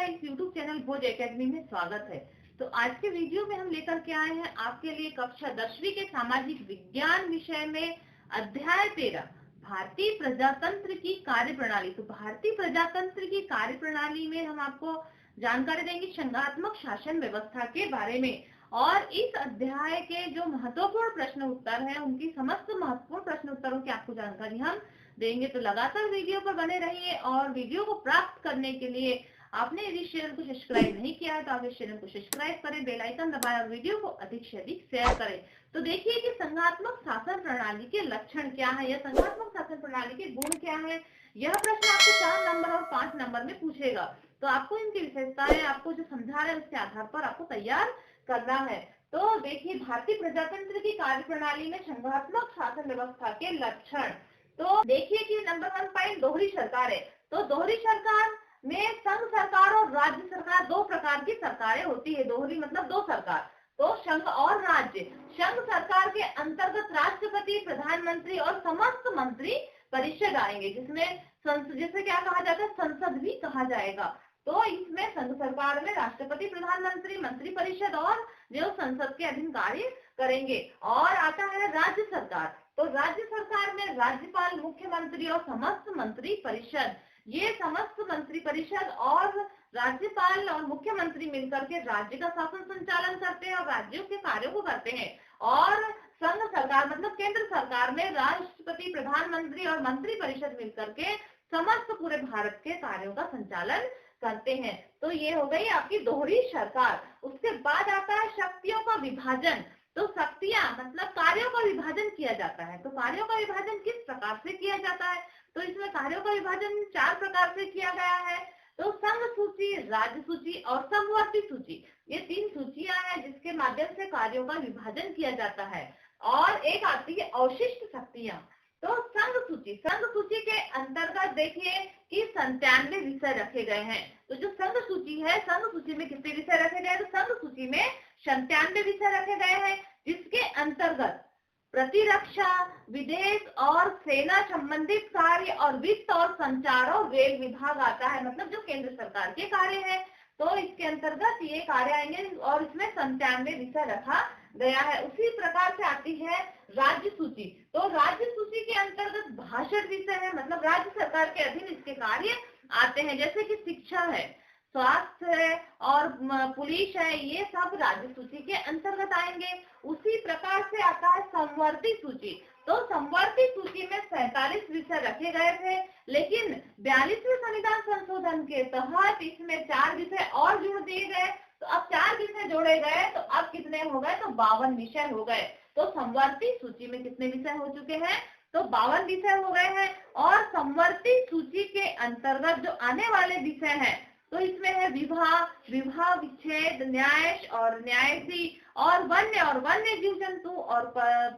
आपका इस YouTube channel भोज academy में स्वागत है। तो आज के वीडियो में हम लेकर के आए हैं आपके लिए कक्षा 10वीं के सामाजिक विज्ञान विषय में अध्याय 13 भारतीय प्रजातंत्र की कार्यप्रणाली। तो भारतीय प्रजातंत्र की कार्यप्रणाली में हम आपको जानकारी देंगे संघात्मक शासन व्यवस्था के बारे में, और इस अध्याय के जो महत्वपूर्ण प्रश्न उत्तर हैं उनकी समस्त महत्वपूर्ण प्रश्न उत्तरों की आपको जानकारी हम देंगे। तो लगातार वीडियो पर बने रहिए, और वीडियो को प्राप्त करने के लिए आपने यदि चैनल को सब्सक्राइब नहीं किया है तो आप इस चैनल को सब्सक्राइब करें, बेल आइकन दबाएं और वीडियो को अधिक से अधिक शेयर करें। तो देखिए कि संघात्मक शासन प्रणाली के लक्षण क्या है, यह संघात्मक शासन प्रणाली के गुण क्या है। यह प्रश्न आपको 4 नंबर और 5 नंबर में पूछेगा। तो आपको इनकी विशेषताएं आपको जो समझा रहे हैं उसके आधार पर आपको तैयार करना है। तो देखिए भारतीय प्रजातंत्र की कार्यप्रणाली में संघात्मक शासन व्यवस्था के लक्षण। तो देखिए कि नंबर 1 पॉइंट दोहरी सरकार है। तो दोहरी सरकार में संघ सरकार और राज्य सरकार दो प्रकार की सरकारें होती है। दोहरी मतलब दो सरकार, तो संघ और राज्य। संघ सरकार के अंतर्गत राष्ट्रपति, प्रधानमंत्री और समस्त मंत्री परिषद आएंगे, जिसे क्या कहा जाता है, संसद भी कहा जाएगा। तो इसमें संघ सरकार में राष्ट्रपति, प्रधानमंत्री, मंत्री परिषद और जो संसद के अधीन कार्य करेंगे। और आता है राज्य सरकार। तो राज्य सरकार में राज्यपाल, मुख्यमंत्री और समस्त मंत्री परिषद। ये समस्त मंत्री परिषद और राज्यपाल और मुख्यमंत्री मिलकर के राज्य का शासन संचालन करते हैं और राज्यों के कार्यों को करते हैं। और संघ सरकार मतलब केंद्र सरकार में राष्ट्रपति, प्रधानमंत्री और मंत्री परिषद मिलकर के समस्त पूरे भारत के कार्यों का संचालन करते हैं। तो ये हो गई आपकी दोहरी सरकार। उसके बाद आता है शक्तियों का विभाजन। तो शक्तियां मतलब कार्यों का विभाजन किया जाता है। तो कार्यों का विभाजन किस प्रकार से किया जाता है, तो इसमें कार्यों का विभाजन 4 प्रकार से किया गया है। तो संघ सूची, राज्य सूची और समवर्ती सूची, ये 3 सूचियां हैं जिसके माध्यम से कार्यों का विभाजन किया जाता है। और एक आती है अवशिष्ट शक्तियां। तो संघ सूची के अंतर्गत देखिए कि 97 विषय रखे गए हैं। तो जो संघ सूची है, संघ सूची में कितने विषय रखे गए, तो संघ सूची में 97 विषय रखे गए हैं, जिसके अंतर्गत प्रतिरक्षा, विदेश और सेना संबंधित कार्य और वित्त और संचार और रेल विभाग आता है, मतलब जो केंद्र सरकार के कार्य है। तो इसके अंतर्गत ये कार्य आएंगे और इसमें 97 विषय रखा गया है। उसी प्रकार से आती है राज्य सूची। तो राज्य सूची के अंतर्गत 62 विषय है, मतलब राज्य सरकार के अधीन इसके कार्य आते हैं, जैसे कि शिक्षा है, स्वास्थ्य है और पुलिस है, ये सब राज्य सूची के अंतर्गत आएंगे। उसी प्रकार से आता है समवर्ती सूची। तो समवर्ती सूची में 47 विषय रखे गए थे, लेकिन 42वें संविधान संशोधन के तहत इसमें 4 विषय और जोड़ दिए गए। तो अब 4 विषय जोड़े गए, तो अब कितने हो गए, तो 52 विषय हो गए। तो समवर्ती सूची में कितने विषय हो चुके हैं, तो 52 विषय हो गए हैं। और समवर्ती सूची के अंतर्गत जो आने वाले विषय हैं, तो इसमें है विवाह, विच्छेद, न्याय और न्यायसी और वन्य जीव जंतु और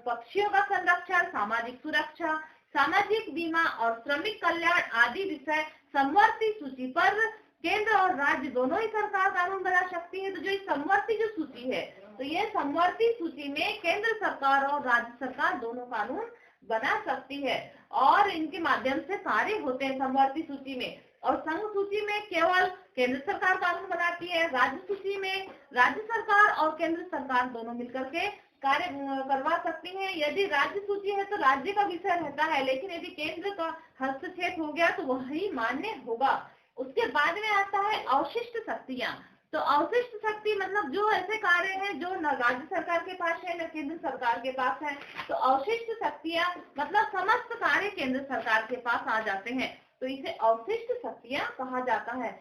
पक्षियों का संरक्षण, सामाजिक सुरक्षा, सामाजिक बीमा और श्रमिक कल्याण आदि विषय समवर्ती सूची पर केंद्र और राज्य दोनों ही सरकार कानून बना सकती है। तो जो समवर्ती जो सूची है, तो ये समवर्ती सूची में केंद्र सरकार और राज्य सरकार दोनों कानून बना सकती है और इनके माध्यम से कार्य होते हैं समवर्ती सूची में। और संघ सूची में केवल केंद्र सरकार कानून बनाती है। राज्य सूची में राज्य सरकार और केंद्र सरकार दोनों मिलकर के कार्य करवा सकती हैं। यदि राज्य सूची है तो राज्य का विषय रहता है, लेकिन यदि केंद्र का हस्तक्षेप हो गया तो वही मान्य होगा। उसके बाद में आता है अवशिष्ट शक्तियां। तो अवशिष्ट शक्ति मतलब जो ऐसे कार्य हैं जो न राज्य सरकार के पास है न केंद्र सरकार के पास है। तो अवशिष्ट शक्तियां मतलब समस्त कार्य केंद्र सरकार के पास आ जाते हैं, तो इसे अवशिष्ट शक्तियां कहा जाता है।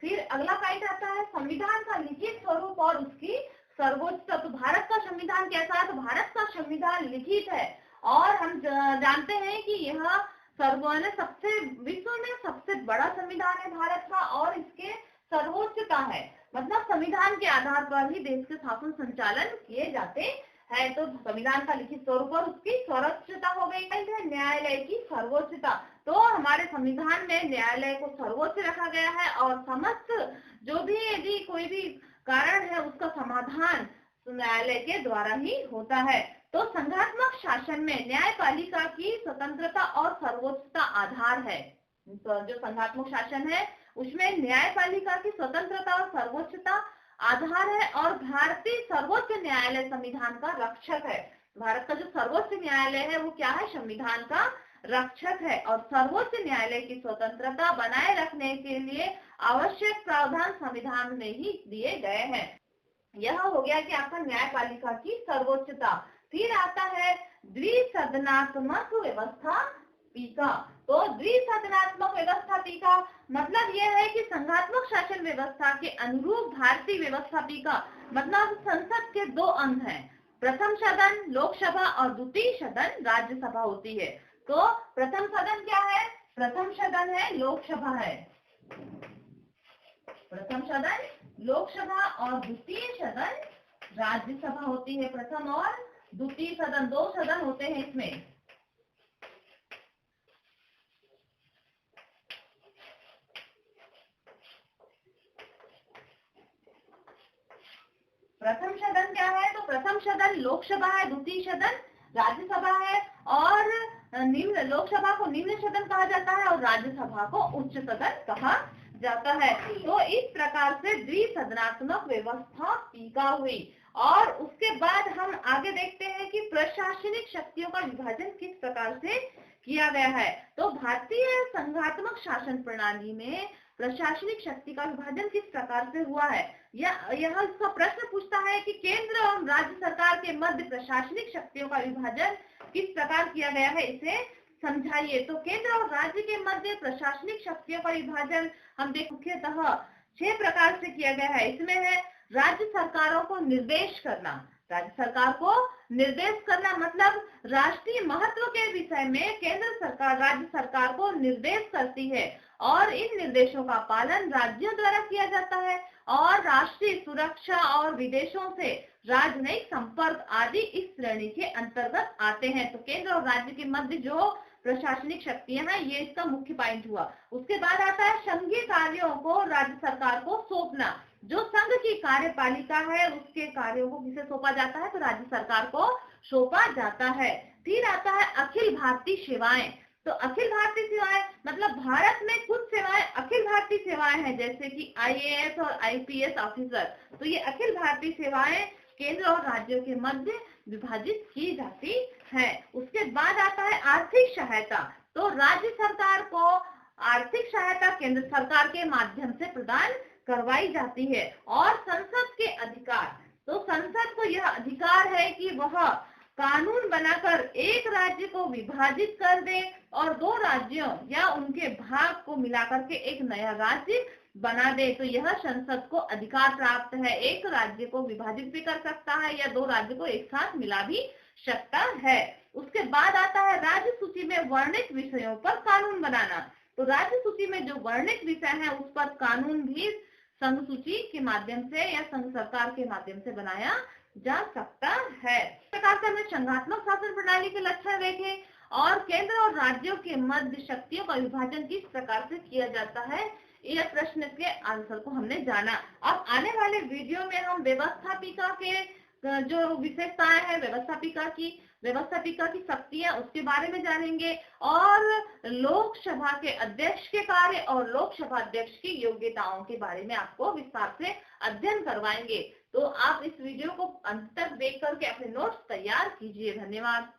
फिर अगला पॉइंट आता है संविधान का लिखित स्वरूप और उसकी सर्वोच्चता। तो भारत का संविधान कैसा है, तो भारत का संविधान लिखित है और हम जानते हैं कि यह सबसे विश्व में सबसे बड़ा संविधान है भारत का, और इसके सर्वोच्चता है, मतलब संविधान के आधार पर ही देश के शासन संचालन किए जाते हैं। तो संविधान का लिखित स्वरूप और उसकी सर्वोच्चता हो गई है न्यायालय की सर्वोच्चता। तो हमारे संविधान में न्यायालय को सर्वोच्च रखा गया है और समस्त जो भी यदि कोई भी कारण है उसका समाधान न्यायालय के द्वारा ही होता है। तो संघात्मक शासन में न्यायपालिका की स्वतंत्रता और सर्वोच्चता आधार है। तो जो संघात्मक शासन है उसमें न्यायपालिका की स्वतंत्रता और सर्वोच्चता आधार है और भारतीय सर्वोच्च न्यायालय संविधान का रक्षक है। भारत का जो सर्वोच्च न्यायालय है वो क्या है, संविधान का रक्षक है और सर्वोच्च न्यायालय की स्वतंत्रता बनाए रखने के लिए आवश्यक प्रावधान संविधान में ही दिए गए हैं। यह हो गया कि आपका न्यायपालिका की सर्वोच्चता। फिर आता है द्विसदनात्मक व्यवस्थापिका। तो द्विसदनात्मक व्यवस्थापिका मतलब यह है कि संघात्मक शासन व्यवस्था के अनुरूप भारतीय व्यवस्थापिका मतलब संसद के दो अंग हैं, प्रथम सदन लोकसभा और द्वितीय सदन राज्यसभा होती है। तो प्रथम सदन क्या है, प्रथम सदन है लोकसभा है, प्रथम सदन लोकसभा और द्वितीय सदन राज्यसभा होती है। प्रथम और द्वितीय सदन, दो सदन होते हैं इसमें। प्रथम सदन क्या है, तो प्रथम सदन लोकसभा है, द्वितीय सदन राज्यसभा है और निम्न लोकसभा को निम्न सदन कहा जाता है और राज्यसभा को उच्च सदन कहा जाता है। तो इस प्रकार से द्विसदनात्मक व्यवस्थापिका हुई। और उसके बाद हम आगे देखते हैं कि प्रशासनिक शक्तियों का विभाजन किस प्रकार से किया गया है। तो भारतीय संघात्मक शासन प्रणाली में प्रशासनिक शक्ति का विभाजन किस प्रकार से हुआ है। यह इसका प्रश्न पूछता है कि केंद्र और राज्य सरकार के मध्य प्रशासनिक शक्तियों का विभाजन किस प्रकार किया गया है, इसे समझाइए। तो केंद्र और राज्य के मध्य प्रशासनिक शक्तियों का विभाजन हम देख मुख्यतः 6 प्रकार से किया गया है। इसमें है राज्य सरकारों को निर्देश करना। राज्य सरकार को निर्देश करना मतलब राष्ट्रीय महत्व के विषय में केंद्र सरकार राज्य सरकार को निर्देश करती है और इन निर्देशों का पालन राज्यों द्वारा किया जाता है और राष्ट्रीय सुरक्षा और विदेशों से राजनयिक संपर्क आदि इस श्रेणी के अंतर्गत आते हैं। तो केंद्र और राज्य के मध्य जो प्रशासनिक शक्तियां हैं, ये इसका मुख्य पॉइंट हुआ। उसके बाद आता है संघीय कार्यों को राज्य सरकार को सौंपना। जो संघ की कार्यपालिका है उसके कार्यों को किसे सौंपा जाता है, तो राज्य सरकार को सौंपा जाता है। फिर आता है अखिल भारतीय सेवाएं। तो अखिल भारतीय सेवाएं मतलब भारत में कुछ सेवाएं अखिल भारतीय सेवाएं हैं, जैसे कि IAS और IPS ऑफिसर। तो ये अखिल भारतीय सेवाएं केंद्र और राज्यों के मध्य विभाजित की जाती है। उसके बाद आता है आर्थिक सहायता। तो राज्य सरकार को आर्थिक सहायता केंद्र सरकार के माध्यम से प्रदान करवाई जाती है। और संसद के अधिकार, तो संसद को यह अधिकार है कि वह कानून बनाकर एक राज्य को विभाजित कर दे और 2 राज्यों या उनके भाग को मिलाकर के एक नया राज्य बना दे। तो यह संसद को अधिकार प्राप्त है, एक राज्य को विभाजित भी कर सकता है या 2 राज्य को एक साथ मिला भी सकता है। उसके बाद आता है राज्य सूची में वर्णित विषयों पर कानून बनाना। तो राज्य सूची में जो वर्णित विषय है उस पर कानून भी संघ सूची के माध्यम से या संघ सरकार के माध्यम से बनाया जा सकता है। इस प्रकार से हमने संघात्मक शासन प्रणाली के लक्षण देखे और केंद्र और राज्यों के मध्य शक्तियों का विभाजन किस प्रकार से किया जाता है, यह प्रश्न के आंसर को हमने जाना। अब आने वाले वीडियो में हम व्यवस्थापिका के जो विशेषताएं हैं, व्यवस्थापिका की शक्तियां, उसके बारे में जानेंगे और लोकसभा के अध्यक्ष के कार्य और लोकसभा अध्यक्ष की योग्यताओं के बारे में आपको विस्तार से अध्ययन करवाएंगे। तो आप इस वीडियो को अंत तक देख करके अपने नोट्स तैयार कीजिए। धन्यवाद।